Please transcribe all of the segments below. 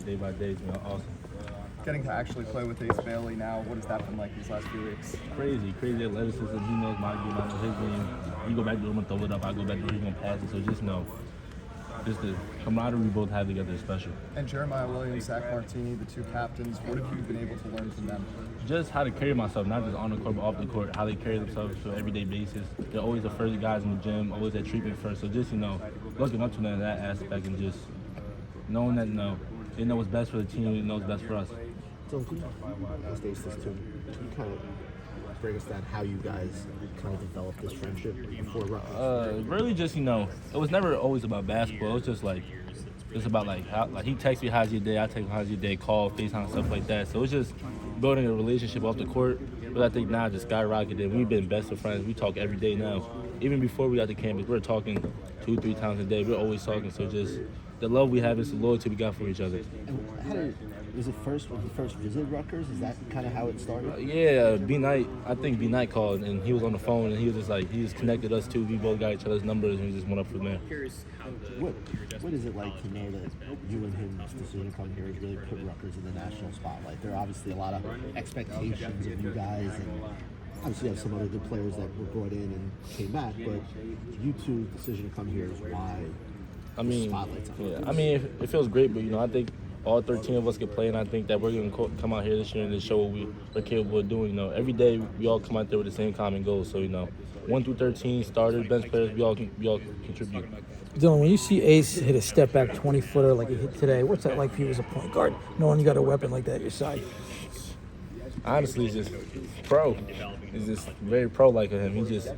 day by day. It's been awesome. Getting to actually play with Ace Bailey now, what has that been like these last few weeks? Crazy athleticism. He knows my game, I know his game. He go back to him and throw it up. I go back to him, he's gonna pass it. So just know, just the camaraderie we both have together is special. And Jeremiah Williams, Zach Martini, the two captains, what have you been able to learn from them? Just how to carry myself, not just on the court, but off the court, how they carry themselves on an everyday basis. They're always the first guys in the gym, always that treatment first. So just, looking up to them in that aspect and just knowing that, they know what's best for the team, they know what's best for us. So can you ask Ace this too? Can you kind of break us down how you guys kind of developed this friendship before Rutgers? Really just, it was never always about basketball. It was just about how, he texts me, how's your day? I text him, how's your day? Call, FaceTime, stuff like that. So it's just building a relationship off the court. But I think now just skyrocketed. We've been best of friends. We talk every day now. Even before we got to campus, we were talking 2-3 times a day. We're always talking. So just the love we have is the loyalty we got for each other. And was it when he first visited Rutgers? Is that kind of how it started? I think B-Night called, and he was on the phone, and he was just he just connected us two. We both got each other's numbers, and we just went up from there. What is it like to know that you and him's decision to come here has really put Rutgers in the national spotlight? There are obviously a lot of expectations of you guys, and obviously you have some other good players that were brought in and came back, but you two's decision to come here is why the spotlight's on. It feels great, but I think all 13 of us can play, and I think that we're going to come out here this year and just show what we're capable of doing. Every day we all come out there with the same common goal. So 1 through 13 starters, bench players, we all contribute. Dylan, when you see Ace hit a step back 20-footer like he hit today, what's that like for you as a point guard, knowing you got a weapon like that at your side? Honestly, it's just pro. It's just very pro-like of him. He just,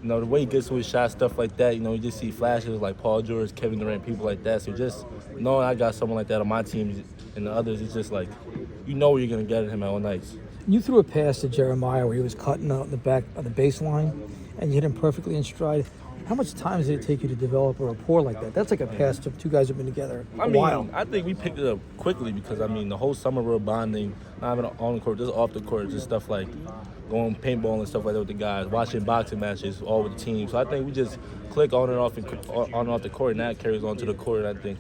the way he gets to his shot, stuff like that, you just see flashes like Paul George, Kevin Durant, people like that. So just knowing I got someone like that on my team and the others, it's just where you're going to get at him at all nights. You threw a pass to Jeremiah where he was cutting out the back of the baseline, and you hit him perfectly in stride. How much time did it take you to develop a rapport like that? That's like a pass to two guys who've been together a while. I think we picked it up quickly because, the whole summer we were bonding, not even on the court, just off the court, just stuff like going paintball and stuff like that with the guys, watching boxing matches, all with the team. So I think we just click on and off the court, and that carries on to the court. And I think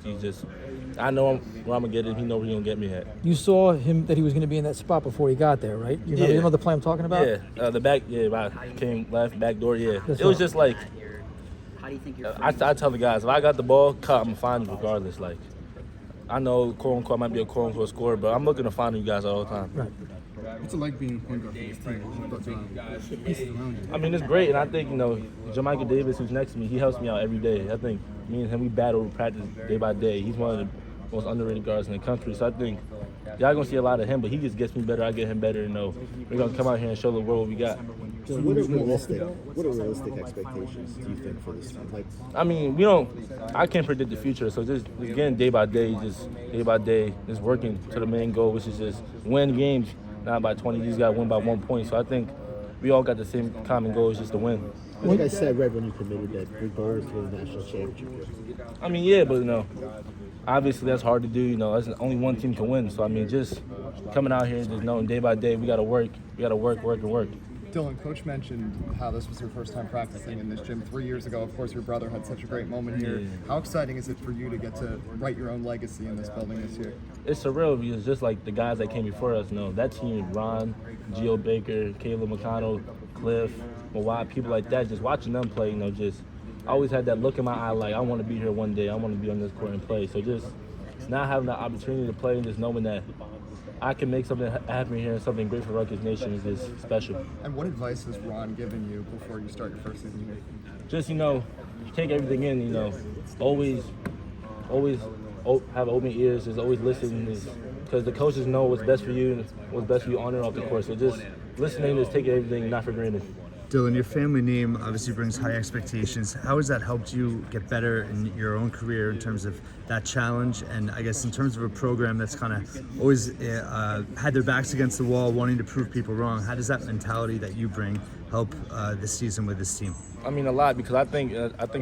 I know where I'm going to get him. He knows where he's going to get me at. You saw him that he was going to be in that spot before he got there, right? You know the play I'm talking about? Yeah, the back, I came left, back door, It was just how do you think you're I tell the guys, if I got the ball, cut, I'm going to find you regardless. I know, quote-unquote, I might be a quote-unquote scorer, but I'm looking to find you guys all the time. Right. What's it like being a point guard for this team? Pieces around you? It's great, and I think, Jermichael Davis, who's next to me, he helps me out every day. I think me and him, we battle, we practice day by day. He's one of the most underrated guards in the country, so I think y'all going to see a lot of him, but he just gets me better, I get him better, we're going to come out here and show the world what we got. So what are realistic expectations do you think for this team? I can't predict the future, so just again, day by day, just working to the main goal, which is just win games, not by 20, you just got to win by 1 point. So I think we all got the same common goal, is just to win. I think I said right when you committed that your goal is to win the national championship. But obviously that's hard to do, that's only one team can win. So just coming out here and just knowing day by day we gotta work, work. Dylan, Coach mentioned how this was your first time practicing in this gym 3 years ago. Of course, your brother had such a great moment here. Yeah. How exciting is it for you to get to write your own legacy in this building this year? It's surreal because just like the guys that came before us, that team, Ron, Gio Baker, Caleb McConnell, Cliff, Mawai, people like that, just watching them play, I always had that look in my eye like I want to be here one day. I want to be on this court and play. So just not having the opportunity to play and just knowing that I can make something happen here and something great for Rutgers Nation is just special. And what advice has Ron given you before you start your first season here? Just, take everything in, always have open ears, just always listen, because the coaches know what's best for you and what's best for you on and off the court. So just listening, just taking everything, not for granted. Dylan, your family name obviously brings high expectations. How has that helped you get better in your own career in terms of that challenge? And I guess in terms of a program that's kind of always had their backs against the wall, wanting to prove people wrong, how does that mentality that you bring help this season with this team? A lot, because I think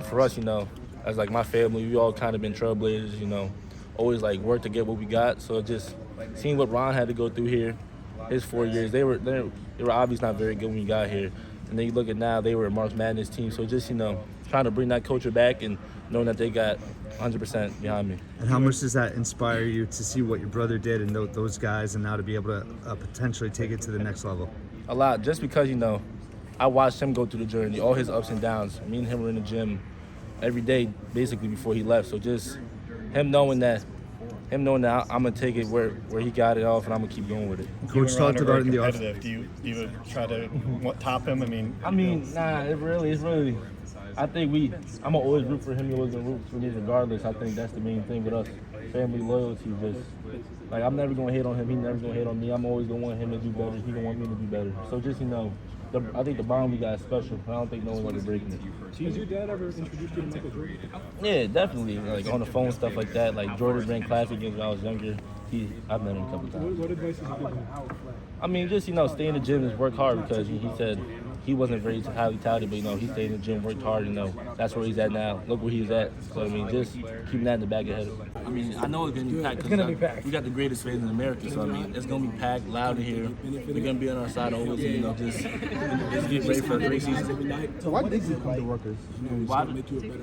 for us, as my family, we all kind of been trailblazers, always work to get what we got. So just seeing what Ron had to go through here, his 4 years, they were obviously not very good when we got here. And then you look at now, they were a March Madness team. So just, trying trying to bring that culture back and knowing that they got 100% behind me. And how much does that inspire you to see what your brother did and those guys, and now to be able to potentially take it to the next level? A lot, just because, you know, I watched him go through the journey, all his ups and downs. Me and him were in the gym every day, basically, before he left. So just him knowing that I'm gonna take it where he got it off, and I'm gonna keep going with it. Coach talked about it in the off. Do you try to top him? Nah, it's really. I think I'm gonna always root for him. He always gonna root for me regardless. I think that's the main thing with us. Family loyalty, just like I'm never gonna hate on him. He never gonna hate on me. I'm always gonna want him to do better. He gonna want me to do better. So just, you know, I think the bond we got is special. I don't think no one's ever breaking it. Has your dad ever introduced you to Michael Jordan? Yeah, definitely. Like on the phone, stuff like that. Like Jordan ran classic games when I was younger. I've met him a couple times. What advice did you give him? I mean, just, you know, stay in the gym and work hard, because he said he wasn't very highly touted, but, you know, he stayed in the gym, worked hard, you know, that's where he's at now. Look where he's at. So, I mean, just keeping that in the back of the head. I mean, I know it's going to be packed. It's gonna be packed. We got the greatest fans in America, so, I mean, it's going to be packed, loud in here. We're going to be on our side always, and, you know, just get ready for a great season. So why did you come to Rutgers? Why?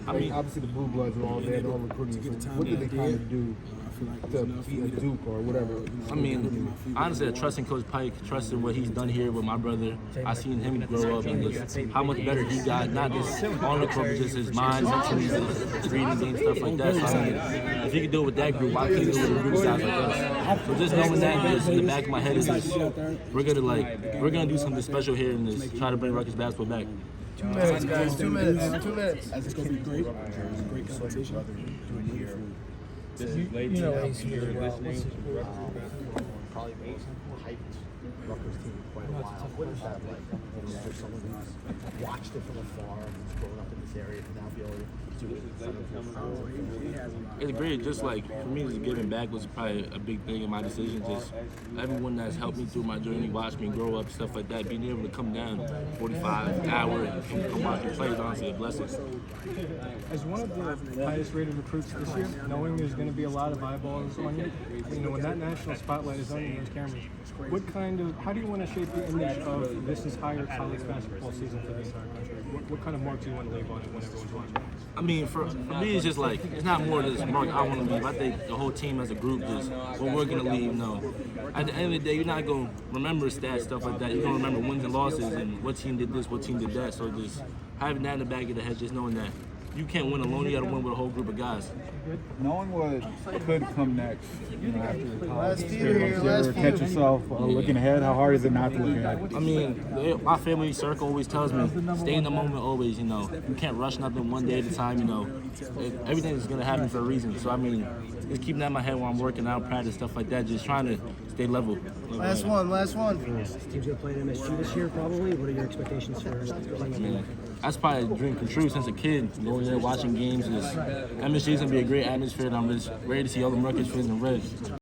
I mean, Obviously the Blue Bloods are all there, they're all recruiting. So what did they kind of do to Duke or whatever? I mean, honestly, trusting Coach Pike, trusting what he's done here with my brother. I seen him grow up and just how much better he got, not just on the court, but just his mind, his reading game, stuff like that. So, I mean, if he could do it with that group, why can't he do it with a group size like us? So just knowing that, just in the back of my head is just, we're gonna do something special here and just try to bring Rutgers basketball back. 2 minutes, guys. 2 minutes. 2 minutes. It's going to be great. It's a great competition. You know he's really well. Probably hyped Rutgers team quite a while. What is that like? For someone who's watched it from afar and who's grown up in this area to now be able to do it in front of your friends? It's great. Just like for me, just giving back was probably a big thing in my decision. Just everyone that's helped me through my journey, watched me grow up, stuff like that. Being able to come down 45 hours and come watch me play is honestly a blessing. As one of the highest rated recruits this year, knowing there's going to be a lot of eyeballs on you, you know, when that national spotlight is on you, those cameras, how do you want to shape the image of this entire college basketball season for the entire country? What kind of mark do you want to leave on it when everyone's watching? I mean, for me, it's just like, it's not more than this mark I want to leave. I think the whole team as a group, just what we're going to leave, at the end of the day, you're not going to remember stats, stuff like that. You're going to remember wins and losses and what team did this, what team did that. So just having that in the back of the head, just knowing that you can't win alone, you got to win with a whole group of guys. Knowing what could come next, after the college experience, you ever catch yourself looking ahead? How hard is it not to look ahead? I mean, my family circle always tells me, stay in the moment always, you can't rush nothing one day at a time, everything is going to happen for a reason. So, I mean, just keeping that in my head while I'm working out, practice, stuff like that, just trying to stay level. Last one. Team's going to play in MSG this year, probably. What are your expectations for playing? That's probably a dream come true since a kid, going there, watching games. MSG is going to be a great atmosphere, and I'm just ready to see all the Rutgers fans in red.